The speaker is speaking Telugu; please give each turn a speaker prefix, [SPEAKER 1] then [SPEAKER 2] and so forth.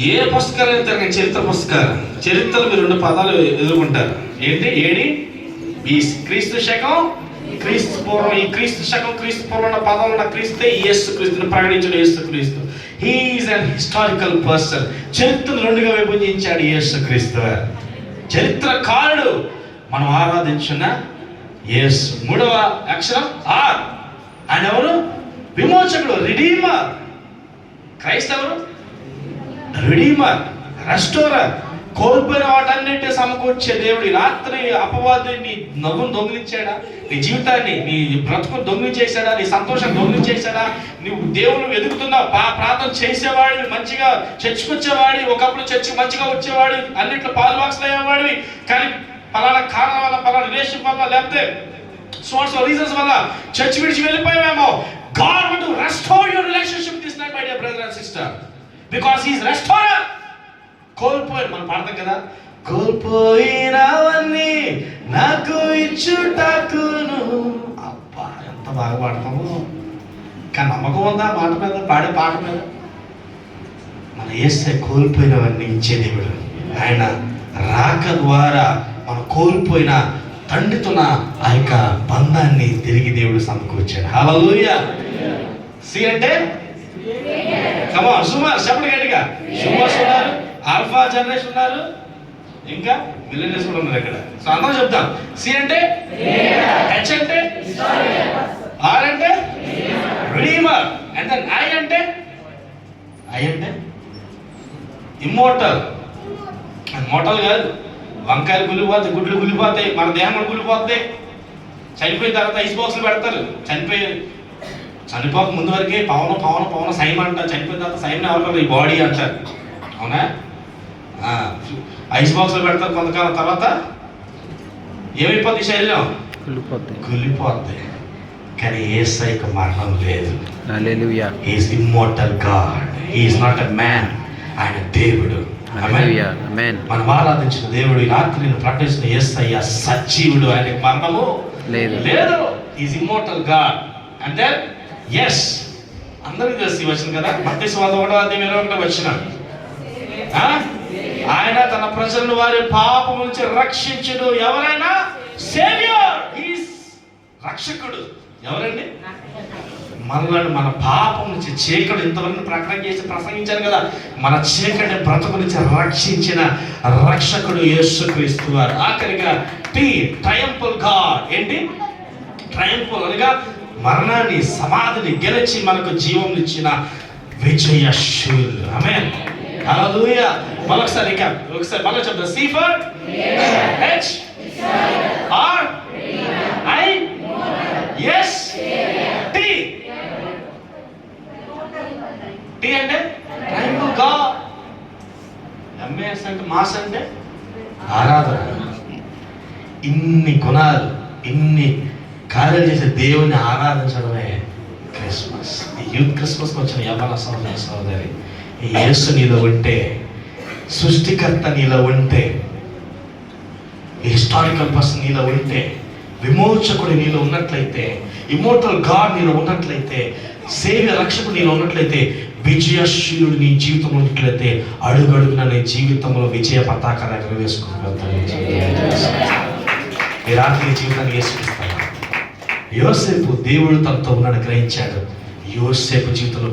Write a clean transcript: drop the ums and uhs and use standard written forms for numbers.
[SPEAKER 1] ఏ పుస్తకాలు తిరగని చరిత్ర పుస్తకాలు, చరిత్రలో మీరు 2 పదాలు ఎదుర్కొంటారు. ఏంటి? ఏడి బీస్. క్రీస్తు శకం, క్రీస్తు పూర్వం. ఈ క్రీస్తు శకం, క్రీస్తు పూర్వం ఉన్న పదాలు ఉన్న క్రీస్తే యేసు క్రీస్తుని ప్రకటించిన యేసు క్రీస్తు. హీఈస్ అన్ హిస్టారికల్ పర్సన్. చరిత్రను 2గా విభజించాడు యేసు క్రీస్తు. చరిత్రకారుడు. మనం ఆరాధించిన యేసు. 3వ అక్షరం ఆర్. ఆయన ఎవరు? విమోచకుడు, రిడీమర్. క్రైస్తవుడు రిడీమర్, రెస్టోరర్. కోల్పోయిన వాటన్నింటినీ సమకూర్చే దేవుడు. ఈ రాత్రి అపవాదిని నీ నవ్వును దొంగిలించాడా? నీ జీవితాన్ని, నీ బ్రతుకును దొంగిలించేశాడా? నీ సంతోషం దొంగిలించేశాడా? నువ్వు దేవుడు ఎదుగుతున్నావు, ప్రార్థన చేసేవాడివి, మంచిగా చర్చికి వచ్చేవాడి, ఒకప్పుడు చర్చికి మంచిగా వచ్చేవాడు, అన్నింటిలో పాలువాక్స్ అయ్యేవాడివి. కానీ పలానా కారణం వల్ల, పలానా రిలేషన్ వల్ల, లేకపోతే సో రీజన్స్ వల్ల చర్చ్ విడిచి వెళ్ళిపోయామేమో. God want to restore your relationship with this night, my dear brother and sister, because he is restorer. కోల్పోయి మనం పాడతాం కదా, కోల్పోయినవన్నీ నాకు ఇచ్చుటకును. అబ్బా ఎంత బాగా పాడతాము. కానీ నమ్మకం ఉందా మాట మీద, పాడే పాట మీద? మన యేసే కోల్పోయినవన్నీ ఇచ్చే దేవుడు. ఆయన రాక ద్వారా మనం కోల్పోయిన తండ్రితో ఆ యొక్క బంధాన్ని తిరిగి దేవుడు సమకూర్చాడు. హల్లెలూయా. సి అంటే కమా సుమార్ చెప్పండి గట్టిగా. సుమార్స్ ఉన్నారు, ఆల్ఫా జనరేషన్ ఉన్నారు, ఇంకా మిలియనర్స్ కూడా ఉన్నారు ఇక్కడ. సో అందరూ చెప్తాం. సి అంటే హెచ్ అంటే ఆర్ అంటే రిడీమర్. అండ్ దెన్ ఐ అంటే ఇమ్మోర్టల్. మోటల్ కాదు, వంకాయలు గులిపోతాయి, గుడ్లు గులిపోతాయి, మన దేహం గులిపోతాయి. చనిపోయిన తర్వాత ఐస్ బాక్స్లు పెడతారు. చనిపోక ముందు వరకే పవన సైమ్ అంటారు. చనిపోయిన తర్వాత సైమ్ ఎవరు? ఈ బాడీ అంటారు. అవునా? ఐస్ బాక్స్లో పెడతారు. కొంతకాలం తర్వాత ఏమైపోద్ది? శరీరం గులిపోద్ది. కానీ యేసయ్యకు మరణం లేదు.
[SPEAKER 2] హల్లెలూయా.
[SPEAKER 1] He is immortal God. He is not a man. ఆయన దేవుడు. మనం ఆరాధించిన దేవుడు, ఈ రాత్రి నేను ప్రకటించిన యేసయ్య సజీవుడు. ఆయనకు మరణము లేదు. Is immortal God. And then yes, అందరికీ తెలిసి వచ్చిన కదా, మత్తయి సువార్త 1:21 వచ్చిన ఆయన తన ప్రజలను వారి పాపం నుంచి రక్షించుడు. ఎవరైనా సేవియర్, ఈజ్ రక్షకుడు. ఎవరండి? మనల్ని మన పాపం నుంచి, చీకటి ఇంతవరకు ప్రసంగించారు కదా, మన చీకటి బ్రతుకు నుంచి రక్షించిన రక్షకుడు యేసుక్రీస్తు వారు. ఆఖరిగా ట్రయంఫల్ గాడ్. ఏంటి? ట్రయంఫల్ అనగా మరణాన్ని, సమాధిని గెలిచి మనకు జీవం ఇచ్చిన విజయశూరుడు. ఆమేన్. హల్లెలూయా. ఒకసారి మళ్ళీ చెప్తా. C for H R I S T. T అంటే ట్రయంఫల్ గాడ్. ఎంఎస్ అంటే మాస్ అంటే ఆరాధన. ఇన్ని గుణాలు, ఇన్ని కార్యాలు చేసే దేవుని ఆరాధించడమే క్రిస్మస్. ఈ యూత్ క్రిస్మస్కి వచ్చిన యవ్వన సహోదర సహోదరి, ఈ యేసు నీలో ఉంటే, సృష్టికర్త నీలో ఉంటే, ఈ హిస్టారికల్ పర్సన్ నీలో ఉంటే, విమోచకుడు నీలో ఉన్నట్లయితే, ఇమ్మోర్టల్ గాడ్ నీలో ఉన్నట్లయితే, సేవ్య రక్షకుడు నీలో ఉన్నట్లయితే, విజయశీలుడు నీ జీవితంలో ఉన్నట్లయితే, అడుగడుగున నీ జీవితంలో విజయ పతాకాన్ని ఎగరవేసుకుంటాను. ఈ రాత్రి జీవితాన్ని వేసుకుంటాను. యోసేపు దేవుడు తనతో ఉన్నాడు గ్రహించాడు. యోసేపు జీవితంలో